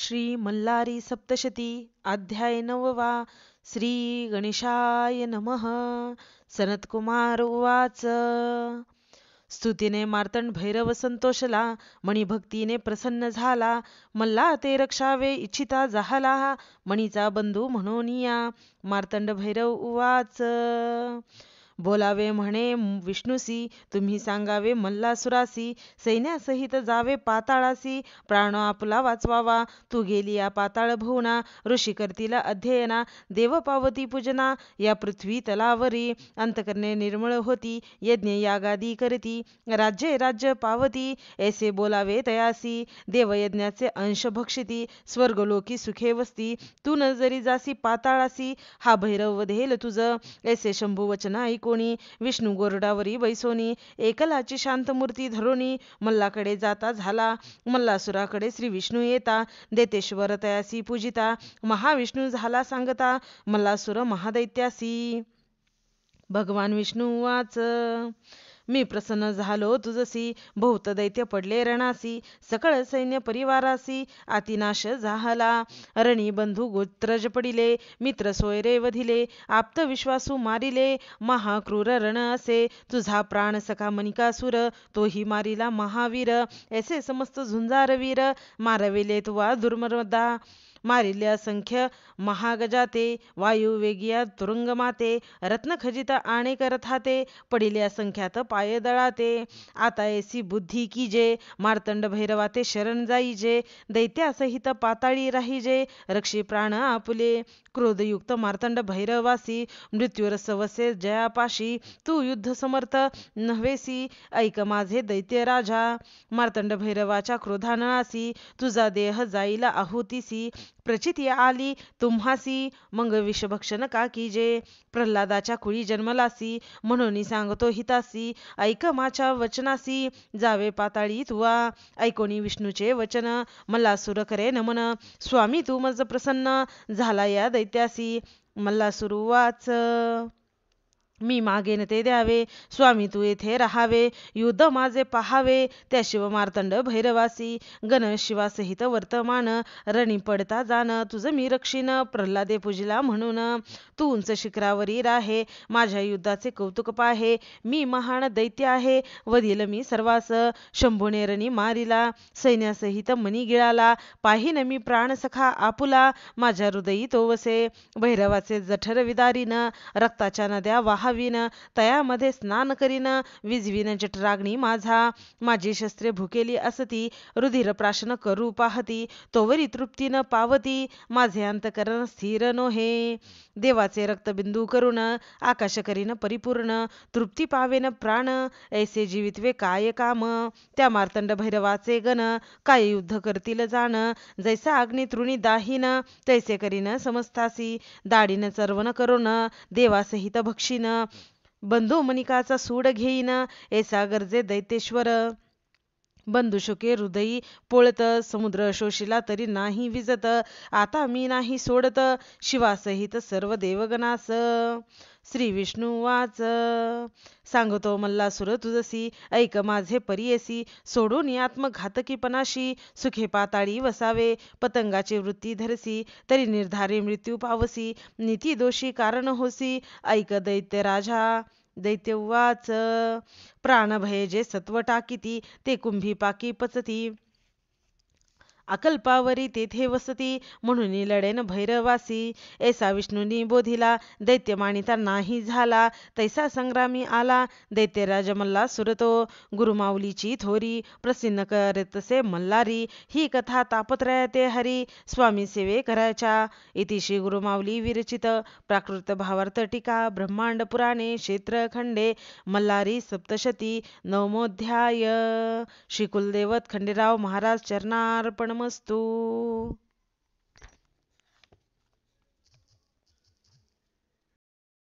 श्री मल्लारी सप्तशती अध्याय 9वा. श्री गणेशाय नमः. सनतकुमार उवाच. स्तुतीने मार्तंड भैरव संतोषला, मणिभक्तीने प्रसन्न झाला. मल्ला ते रक्षावे इच्छिता झाला, मणीचा बंधू म्हणून या. मार्तंड भैरव उवाच. बोलावे म्हणे विष्णुसी, तुम्ही सांगावे मल्लासुरासी. सैन्यासहित जावे पाताळासी, प्राण आपला वाचवावा. तू गेली या पाताळ भुवना, ऋषी करतील अध्ययना. देव पावती पूजना या पृथ्वी तलावरी. अंतकरणे निर्मळ होती, यज्ञ यागादी करती. राज्य पावती, ऐसे बोलावे तयासी. देवयज्ञाचे अंश भक्षिती, स्वर्गलोकी सुखे वसती. तू न जरी जासी पाताळासी, हा भैरव वधेल तुझ. ऐसे शंभू वचन ऐकोनी, विष्णू गोरडावरी बैसोनी. एकलाची शांत मूर्ती धरोनी, मल्लाकडे जाता झाला. मल्लासुराकडे श्री विष्णू येता, देतेश्वर तयासी पूजिता. महाविष्णू झाला सांगता, मल्लासुर महादैत्यासी. भगवान विष्णू वाच. मी प्रसन्न झालो तुझसी, बहुत दैत्य पडले रणासी. सकळ सैन्य परिवारासी, अतिनाश झाला. रणी बंधू गोत्रज पडिले, मित्र सोयरे वधिले. आप्त विश्वासू मारिले, महाक्रूर रण असे. तुझा प्राण सखा मणिकासुर, तोही मारिला महावीर. ऐसे समस्त झुंजारवीर, मारविले तुवा दुर्मदा. मारिले असंख्य महागजाते, वायुवेगिया तुरुंग माते. रत्न खजित आणेक रथाते, पडिले असंख्यात पाय दळाते. आता ऐसी बुद्धी कीजे, मार्तंड भैरवाते शरण जाईजे. दैत्यासहित पाताळी राहीजे, रक्षी प्राण आपुले. क्रोधयुक्त मार्तंड भैरवासी, मृत्यूरस वसे जयापाशी. तू युद्ध समर्थ नव्हेसी, ऐक माझे दैत्य राजा. मार्तंड भैरवाच्या क्रोधानळासी, तुझा देह जाईल आहुतीसी. प्रचिती आली तुम्हासी, मग विषभक्षण का कीजे. प्रल्हादाच्या कुळी जन्मलासी, म्हणून सांगतो हितासी. ऐक माझ्या वचनासी, जावे पाताळी तुवा. ऐकोनी विष्णूचे वचन, मल्लासुर करे नमन. स्वामी तू मज प्रसन्न, झाला या दैत्यासी. मल्लासुर उवाच. मी मागेन ते द्यावे, स्वामी तू येथे राहावे. युद्ध माझे पहावे, त्याशिव मार्तंड भैरवासी. गण शिवासहित वर्तमान, रणी पडता जाण. तुझ मी रक्षीन, प्रल्हादे पूजिला म्हणून. तू उंच शिखरावरी राहे, माझ्या युद्धाचे कौतुक पाहे. मी महान दैत्य आहे, वधील मी सर्वास. शंभूने रणी मारिला, सैन्यासहित मनी गिळाला. पाहिन मी प्राण सखा आपुला, माझ्या हृदयी तो वसे. भैरवाचे जठर विदारीन, रक्ताच्या नद्या वाहावीन. तयामध्ये स्नान करीन, विझवीन जठराग्नी माझा. माझी शस्त्रे भुकेली असती, रुधिर प्राशन करू पाहती. तोवरी तृप्ती न पावती, माझे अंतकरण स्थिर नोहे. देवाचे रक्तबिंदू करून, आकाश करीन परिपूर्ण. तृप्ती पावेन प्राण, ऐसे जीवितवे काय काम. त्या मार्तंड भैरवाचे गण, काय युद्ध करतील जाण. जैसा अग्नी तृणी दाहीन, तैसे करीन समस्तासी. दाढीन चर्वण करून, देवासहित भक्षीन. बंधू मणिकाचा सूड घेईन, ऐसा गरजे दैतेश्वर. बंधुशोके हृदयी पोळत, समुद्र शोषिला तरी नाही विजत. आता मी नाही सोडत, शिवासहित सर्व देवगणास. श्री विष्णू वाच. सांगतो मल्लासुर तुझसी, ऐक माझे परियसी. सोडून आत्मघातकीपणाशी, सुखे पाताळी वसावे. पतंगाची वृत्ती धरसी, तरी निर्धारी मृत्यू पावसी. नीती दोषी कारण होसी, ऐक दैत्य राजा. दैत्य उवाच. प्राणभय जे सत्व टाकीती, ते कुंभी पाकी पचती. अकल्पावरी तेथे वसती, म्हणून लढेन भैरवासी. ऐसा विष्णूंनी बोधिला, दैत्य मानिता नाही झाला. तैसा संग्रामी आला, दैत्यराज मल्लासुर तो. गुरुमाऊलीची थोरी, प्रसन्न करतसे मल्लारी. ही कथा तापत्रयाते हरी, स्वामी सेवे करायच्या. इति श्री गुरुमाऊली विरचित. प्राकृत भावार्थ टीका. ब्रह्मांड पुराणे क्षेत्रखंडे मल्लारी सप्तशती. 9मोऽध्याय. श्री कुलदेवत खंडेराव महाराज चरणार्पणमस्तु.